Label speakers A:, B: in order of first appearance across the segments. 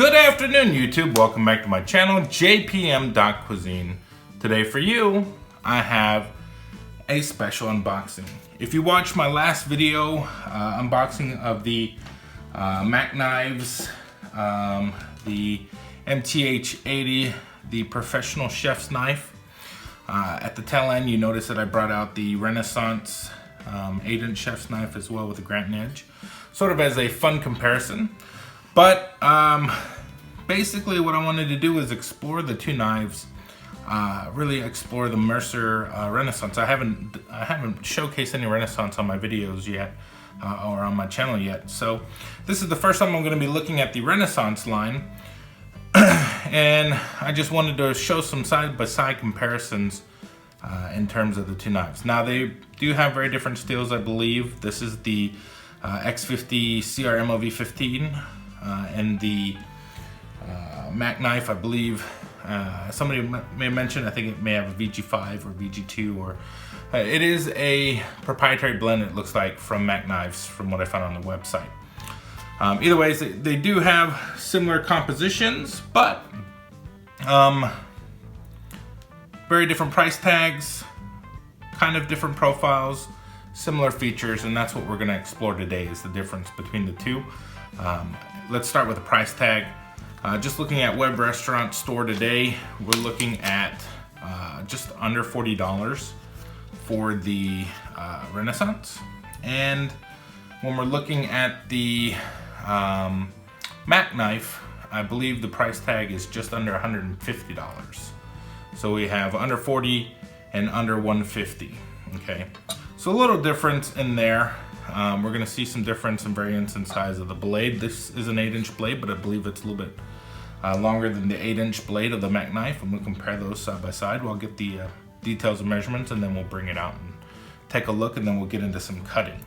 A: Good afternoon, YouTube. Welcome back to my channel, JPM.Cuisine. Today for you, I have a special unboxing. If you watched my last video, unboxing of the MAC knives, the MTH-80, the professional chef's knife, at the tail end you notice that I brought out the Renaissance 8-inch chef's knife as well with the Granton Edge, sort of as a fun comparison. But basically what I wanted to do is explore the two knives, really explore the Mercer Renaissance. I haven't showcased any Renaissance on my videos yet, or on my channel yet. So this is the first time I'm going to be looking at the Renaissance line, and I just wanted to show some side-by-side comparisons in terms of the two knives. Now they do have very different steels, I believe. This is the X50 CRMOV15. And the MAC knife, I believe, somebody may have mentioned, I think it may have a VG5 or VG2, or it is a proprietary blend, it looks like, from MAC knives, from what I found on the website. Either ways, they do have similar compositions, but very different price tags, kind of different profiles, similar features, and that's what we're going to explore today, is the difference between the two. Let's start with the price tag. Just looking at Web Restaurant Store today, we're looking at just under $40 for the Renaissance. And when we're looking at the MAC knife, I believe the price tag is just under $150. So we have under 40 and under 150. Okay, so a little difference in there. We're going to see some difference in variance in size of the blade. This is an 8-inch blade, but I believe it's a little bit longer than the 8-inch blade of the MAC knife. I'm going to compare those side by side. We'll get the details and measurements, and then we'll bring it out and take a look, and then we'll get into some cutting.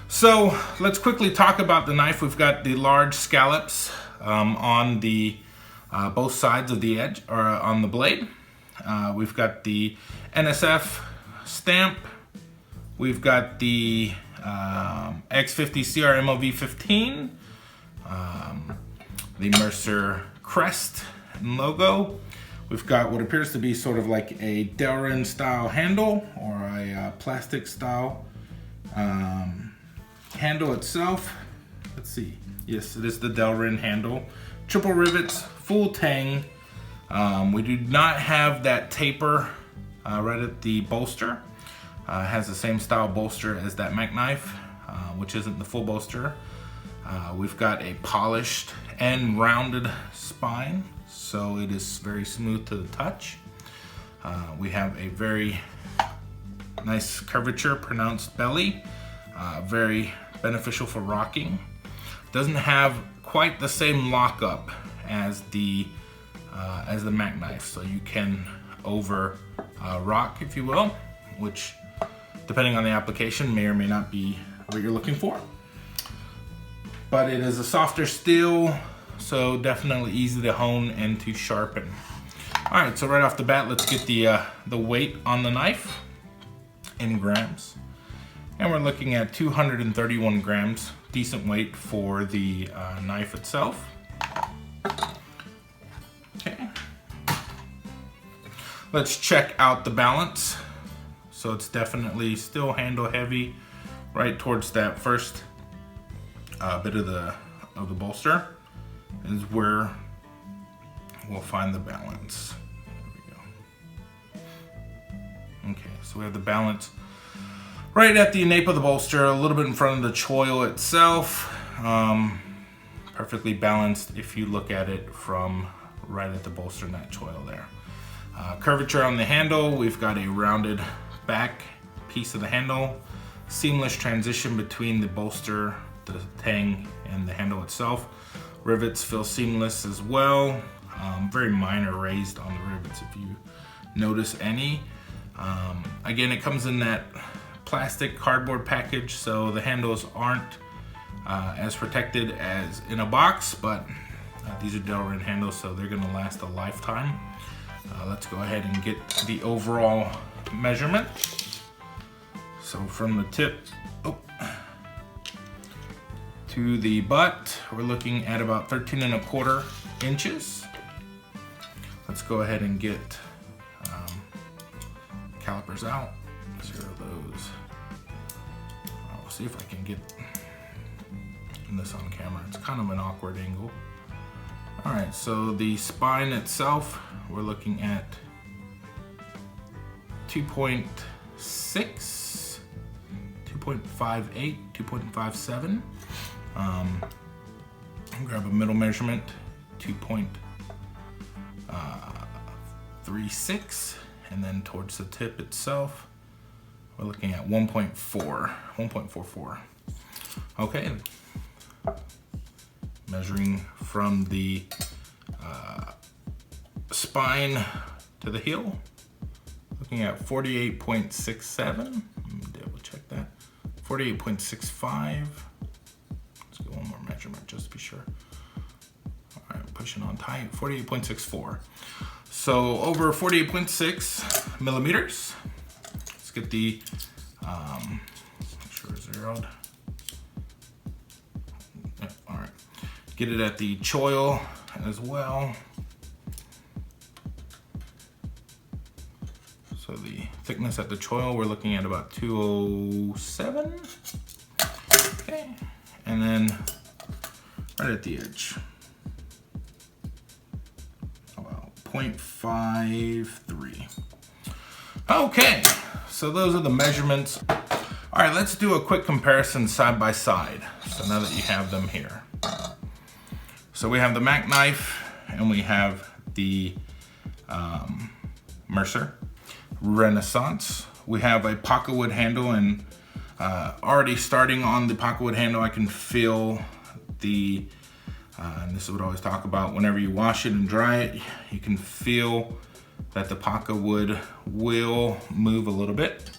A: So let's quickly talk about the knife. We've got the large scallops on the both sides of the edge, or on the blade. We've got the NSF stamp. We've got the X50 CRMOV15, the Mercer crest and logo. We've got what appears to be sort of like a Delrin style handle, or a plastic style handle itself. Let's see. Yes, it is the Delrin handle. Triple rivets, full tang. We do not have that taper right at the bolster. Has the same style bolster as that MAC knife, which isn't the full bolster. We've got a polished and rounded spine, so it is very smooth to the touch. We have a very nice curvature, pronounced belly, very beneficial for rocking. Doesn't have quite the same lockup as the MAC knife, so you can over rock, if you will, which, depending on the application, may or may not be what you're looking for. But it is a softer steel, so definitely easy to hone and to sharpen. All right, so right off the bat, let's get the weight on the knife in grams. And we're looking at 231 grams, decent weight for the knife itself. Okay. Let's check out the balance. So it's definitely still handle heavy, right towards that first bit of the bolster is where we'll find the balance. There we go. Okay, so we have the balance right at the nape of the bolster, a little bit in front of the choil itself. Perfectly balanced if you look at it from right at the bolster and that choil there. Curvature on the handle, we've got a rounded back piece of the handle, seamless transition between the bolster, the tang, and the handle itself. Rivets feel seamless as well. Very minor raised on the rivets if you notice any. Again, it comes in that plastic cardboard package, so the handles aren't as protected as in a box, but these are Delrin handles, so they're gonna last a lifetime. Let's go ahead and get the overall measurement. So from the tip To the butt, we're looking at about 13¼ inches. Let's go ahead and get calipers out. Zero those. I'll see if I can get this on camera. It's kind of an awkward angle. All right, so the spine itself, we're looking at 2.6, 2.58, 2.57. Grab a middle measurement, 2.36, and then towards the tip itself, we're looking at 1.44. Okay, measuring from the spine to the heel, looking at 48.67. Let me double check that. 48.65. Let's get one more measurement just to be sure. All right, pushing on tight. 48.64. So over 48.6 millimeters. Let's get the make sure it's zeroed. Yep, all right. Get it at the choil as well. So the thickness at the choil, we're looking at about 207. Okay, and then right at the edge, about 0.53. Okay, so those are the measurements. All right, let's do a quick comparison side by side. So now that you have them here. So we have the MAC knife and we have the Mercer Renaissance. We have a pocketwood handle, and already starting on the pocketwood handle, I can feel the, and this is what I always talk about, whenever you wash it and dry it, you can feel that the pocketwood will move a little bit.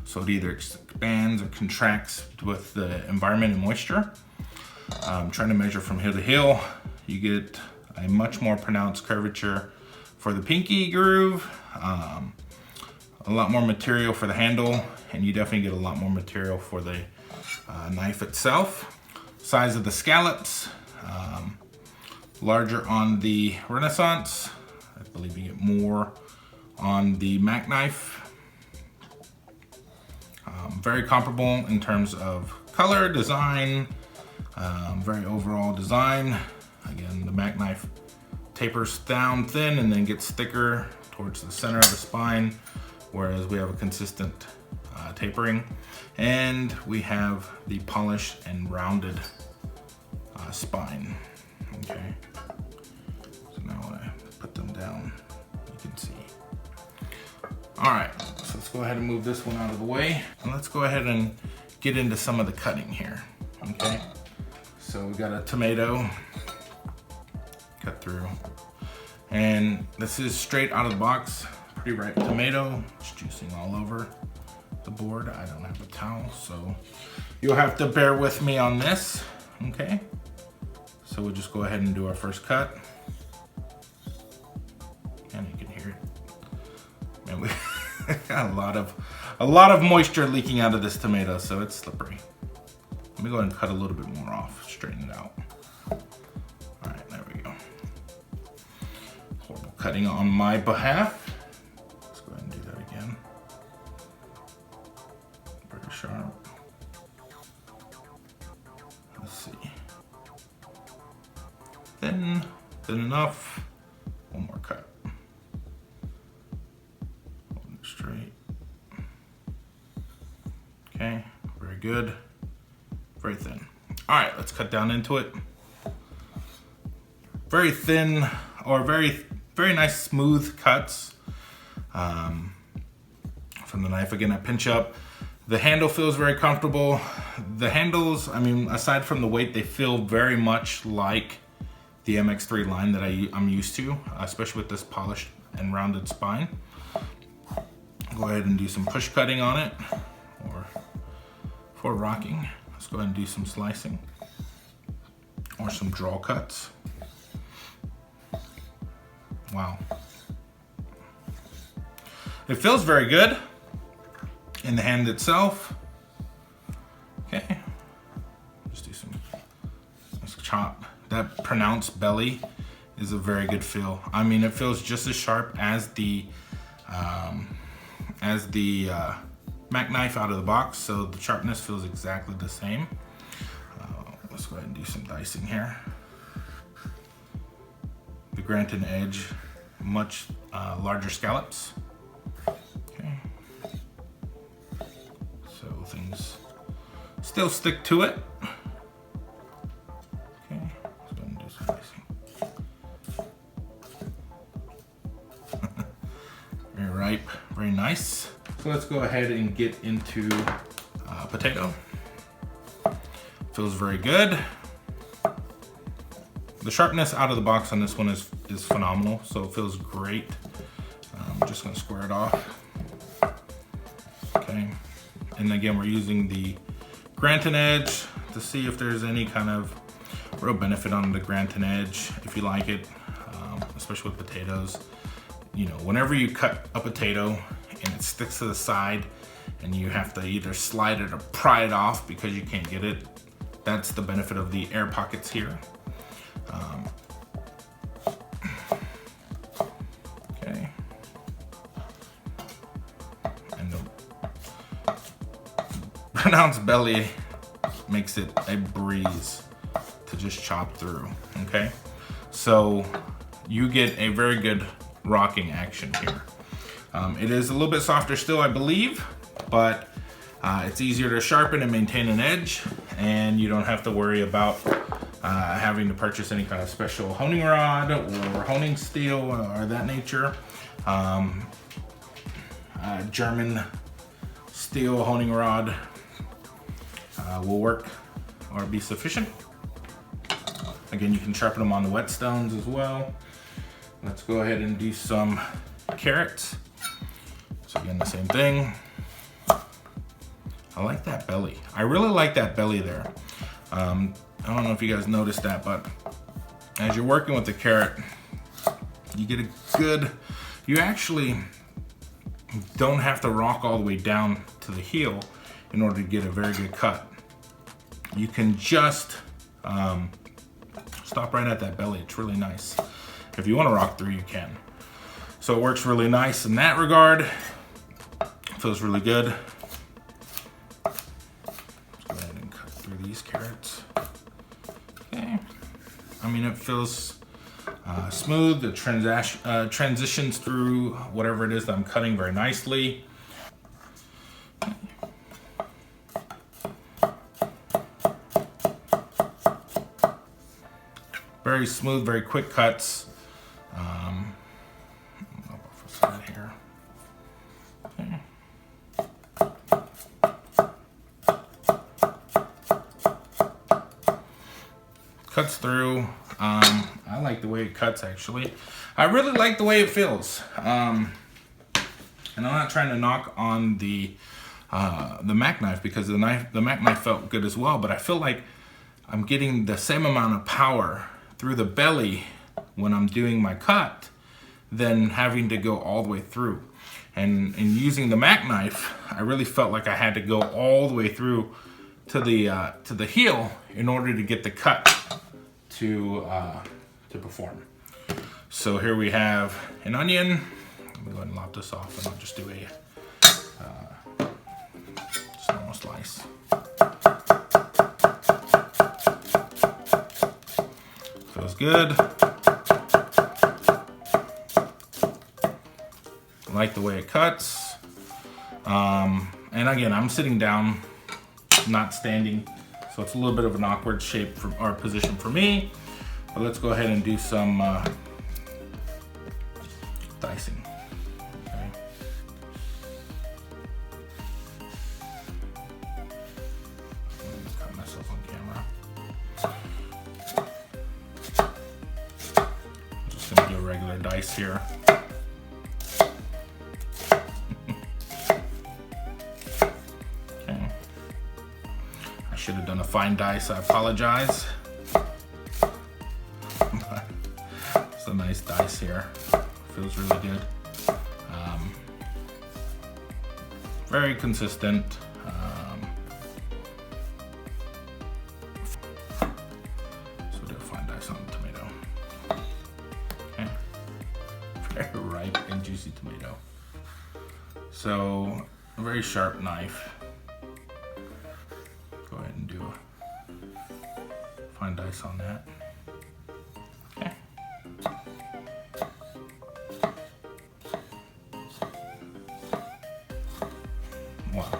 A: So it either expands or contracts with the environment and moisture. Trying to measure from heel to heel, you get a much more pronounced curvature for the pinky groove, a lot more material for the handle, and you definitely get a lot more material for the knife itself. Size of the scallops, larger on the Renaissance. I believe you get more on the MAC knife. Very comparable in terms of color, design, very overall design. Again, the MAC knife tapers down thin and then gets thicker towards the center of the spine, whereas we have a consistent tapering. And we have the polished and rounded spine. Okay, so now when I put them down, you can see. All right, so let's go ahead and move this one out of the way, and let's go ahead and get into some of the cutting here. Okay, so we got a tomato cut through, and this is straight out of the box, pretty ripe tomato. It's juicing all over the board. I don't have a towel, so you'll have to bear with me on this. Okay, so we'll just go ahead and do our first cut, and you can hear it. Man, we got a lot of moisture leaking out of this tomato, so it's slippery. Let me go ahead and cut a little bit more off, straighten it out. All right, there we go. Horrible cutting on my behalf. Let's go ahead and do that again. Pretty sharp. Let's see. Thin enough. One more cut. Hold it straight. Okay, very good. Very thin. All right, let's cut down into it. Very thin, or very nice smooth cuts from the knife. Again, I pinch up. The handle feels very comfortable. The handles, I mean, aside from the weight, they feel very much like the MX3 line that I'm used to, especially with this polished and rounded spine. Go ahead and do some push cutting on it, or for rocking. Let's go ahead and do some slicing or some draw cuts. Wow. It feels very good in the hand itself. Okay. Just do some chop, that pronounced belly is a very good feel. I mean, it feels just as sharp as the MAC knife out of the box, so the sharpness feels exactly the same. Let's go ahead and do some dicing here. The Granton Edge, much larger scallops. Okay. So things still stick to it. Okay, let's go ahead and do some dicing. Very ripe, very nice. So let's go ahead and get into potato. Feels very good. The sharpness out of the box on this one is phenomenal, so it feels great. I'm just gonna square it off. Okay, and again, we're using the Granton Edge to see if there's any kind of real benefit on the Granton Edge, if you like it, especially with potatoes. You know, whenever you cut a potato and it sticks to the side and you have to either slide it or pry it off because you can't get it, that's the benefit of the air pockets here. Okay. And the pronounced belly makes it a breeze to just chop through, okay? So you get a very good rocking action here. It is a little bit softer still, I believe, but it's easier to sharpen and maintain an edge, and you don't have to worry about having to purchase any kind of special honing rod or honing steel or that nature. German steel honing rod will work or be sufficient. Again, you can sharpen them on the whetstones as well. Let's go ahead and do some carrots. So again, the same thing. I like that belly. I really like that belly there. I don't know if you guys noticed that, but as you're working with the carrot, you get a good, you actually don't have to rock all the way down to the heel in order to get a very good cut. You can just stop right at that belly. It's really nice. If you want to rock through, you can. So it works really nice in that regard. Feels really good. Let's go ahead and cut through these carrots. Okay. I mean, it feels smooth. The transitions through whatever it is that I'm cutting very nicely. Very smooth, very quick cuts. Here. Okay. Cuts through. I like the way it cuts, actually. I really like the way it feels. And I'm not trying to knock on the MAC knife, because the MAC knife felt good as well, but I feel like I'm getting the same amount of power through the belly when I'm doing my cut than having to go all the way through. And in using the MAC knife, I really felt like I had to go all the way through to the heel in order to get the cut to perform. So here we have an onion. Let me go ahead and lop this off, and I'll just do a just a normal slice. Feels good. I like the way it cuts. And again, I'm sitting down, not standing, so it's a little bit of an awkward shape or position for me. But let's go ahead and do some dicing. Okay. Cut myself on camera. I'm just gonna do a regular dice here. Should have done a fine dice, I apologize. It's a nice dice here. Feels really good. Very consistent. So dice on the tomato. Okay. Very ripe and juicy tomato. So, a very sharp knife. Go ahead and do a fine dice on that. Okay. Wow.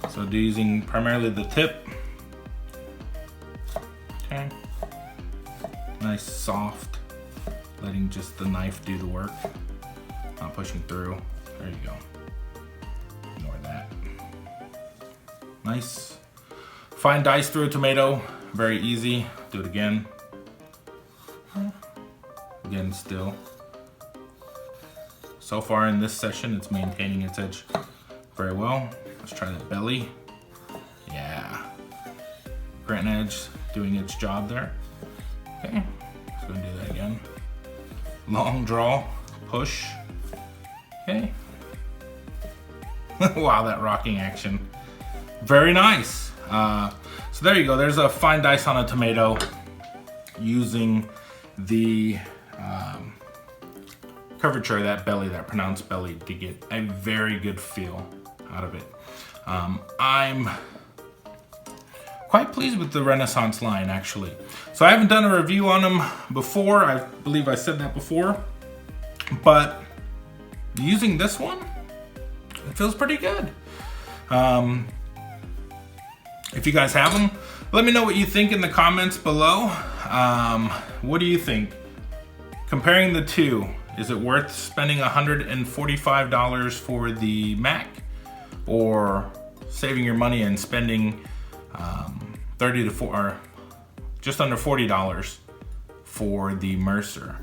A: So using primarily the tip. Okay. Nice soft, letting just the knife do the work. Not pushing through. There you go. Ignore that. Nice. Fine dice through a tomato. Very easy. Do it again. Again, still. So far in this session, it's maintaining its edge very well. Let's try that belly. Yeah. Granton Edge doing its job there. Okay. Let's go and do that again. Long draw. Push. Okay. Wow, that rocking action. Very nice. So there you go. There's a fine dice on a tomato using the curvature of that belly, that pronounced belly, to get a very good feel out of it. I'm quite pleased with the Renaissance line, actually. So I haven't done a review on them before. I believe I said that before. But using this one, it feels pretty good. If you guys have them, let me know what you think in the comments below. What do you think? Comparing the two, is it worth spending $145 for the MAC, or saving your money and spending just under $40 for the Mercer?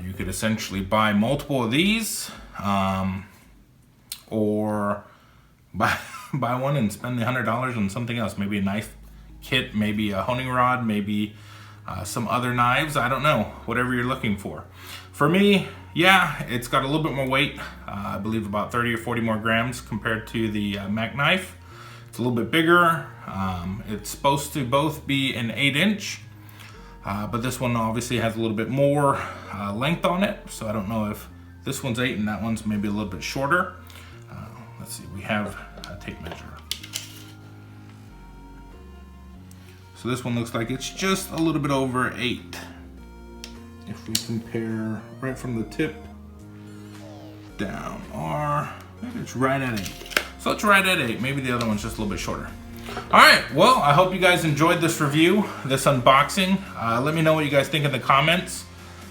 A: You could essentially buy multiple of these, or buy one and spend the $100 on something else. Maybe a knife kit, maybe a honing rod, maybe some other knives. I don't know, whatever you're looking for. For me, yeah, it's got a little bit more weight. I believe about 30 or 40 more grams compared to the MAC knife. It's a little bit bigger. It's supposed to both be an 8-inch, but this one obviously has a little bit more length on it. So I don't know if this one's 8 and that one's maybe a little bit shorter. Let's see, we have a tape measure. So this one looks like it's just a little bit over 8. If we compare right from the tip down, or maybe it's right at 8. So it's right at 8. Maybe the other one's just a little bit shorter. All right, well, I hope you guys enjoyed this review, this unboxing. Let me know what you guys think in the comments.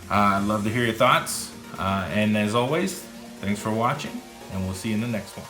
A: I'd love to hear your thoughts. And as always, thanks for watching, and we'll see you in the next one.